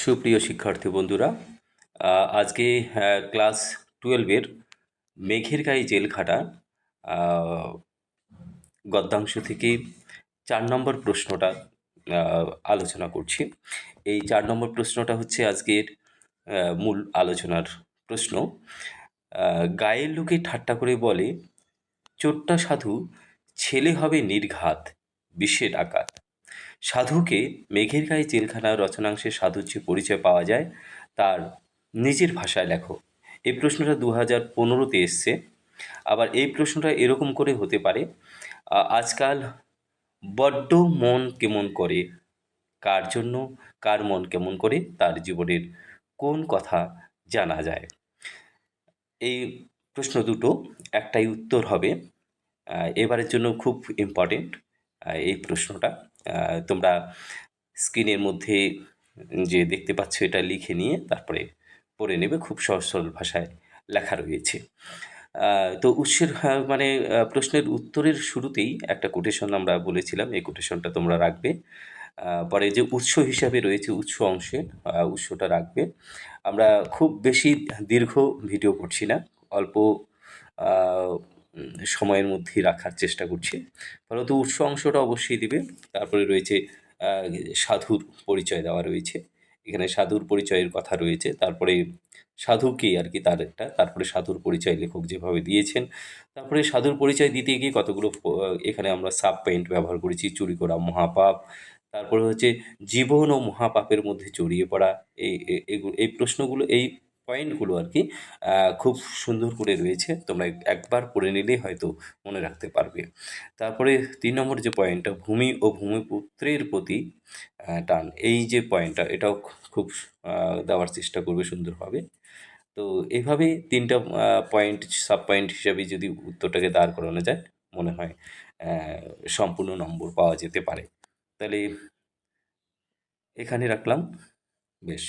সুপ্রিয় শিক্ষার্থী বন্ধুরা, আজকে ক্লাস 12-এর মেঘের গায়ে জেলখাটা আহ, গদ্যাংশ থেকে 4 নম্বর প্রশ্নটা আলোচনা করছি। এই 4 নম্বর প্রশ্নটা হচ্ছে আজকের মূল আলোচনার প্রশ্ন। গায়ের লোকে ঠাট্টা করে বলে, চোট্টা সাধু ছেলে হবে নির্ঘাত, বিশ্বে ডাকাত। সাধুকে মেঘের গায়ে জেলখানার রচনাংশে সাধুর যে পরিচয় পাওয়া যায় তার নিজের ভাষায় লেখো। এই প্রশ্নটা 2015-তে এসছে। আবার এই প্রশ্নটা এরকম করে হতে পারে, আজকাল বড্ড মন কেমন করে, কার জন্য কার মন কেমন করে, তার জীবনের কোন কথা জানা যায়। এই প্রশ্ন দুটো একটাই উত্তর হবে। এবারের জন্য খুব ইম্পর্টেন্ট এই প্রশ্নটা। তোমরা স্ক্রিনের মধ্যে যে দেখতে পাচ্ছ এটা লিখে নিয়ে তারপরে পড়ে নেবে, খুব সহজ সরল ভাষায় লেখা রয়েছে। তো উৎসের মানে প্রশ্নের উত্তরের শুরুতেই একটা কোটেশন আমরা বলেছিলাম, এই কোটেশনটা তোমরা রাখবে। পরে যে উৎস হিসাবে রয়েছে উৎস অংশে উৎসটা রাখবে। আমরা খুব বেশি দীর্ঘ ভিডিও করছি না, অল্প সময়ের মধ্যেই রাখার চেষ্টা করছি। ফলত উৎস অংশটা অবশ্যই দিবে। তারপরে রয়েছে সাধুর পরিচয় দেওয়া রয়েছে, এখানে সাধুর পরিচয়ের কথা রয়েছে। তারপরে সাধু কে আর কি তার একটা, তারপরে সাধুর পরিচয় লেখক যেভাবে দিয়েছেন। তারপরে সাধুর পরিচয় দিতে গিয়ে কতগুলো এখানে আমরা সাব পয়েন্ট ব্যবহার করেছি। চুরি করা মহাপাপ, তারপরে হচ্ছে জীবন ও মহাপাপের মধ্যে জড়িয়ে পড়া। এই প্রশ্নগুলো, এই পয়েন্টগুলো আর কি খুব সুন্দর করে রয়েছে। তোমরা একবার পড়ে নিলেই হয়তো মনে রাখতে পারবে। তারপরে 3 নম্বর যে পয়েন্টটা, ভূমি ও ভূমিপুত্রের প্রতি টান, এই যে পয়েন্টটা এটাও খুব দেওয়ার চেষ্টা করবে সুন্দরভাবে। তো এভাবে 3টা পয়েন্ট সাব পয়েন্ট হিসাবে যদি উত্তরটাকে দাঁড় করানো যায়, মনে হয় সম্পূর্ণ নম্বর পাওয়া যেতে পারে। তাহলে এখানে রাখলাম। বেশ।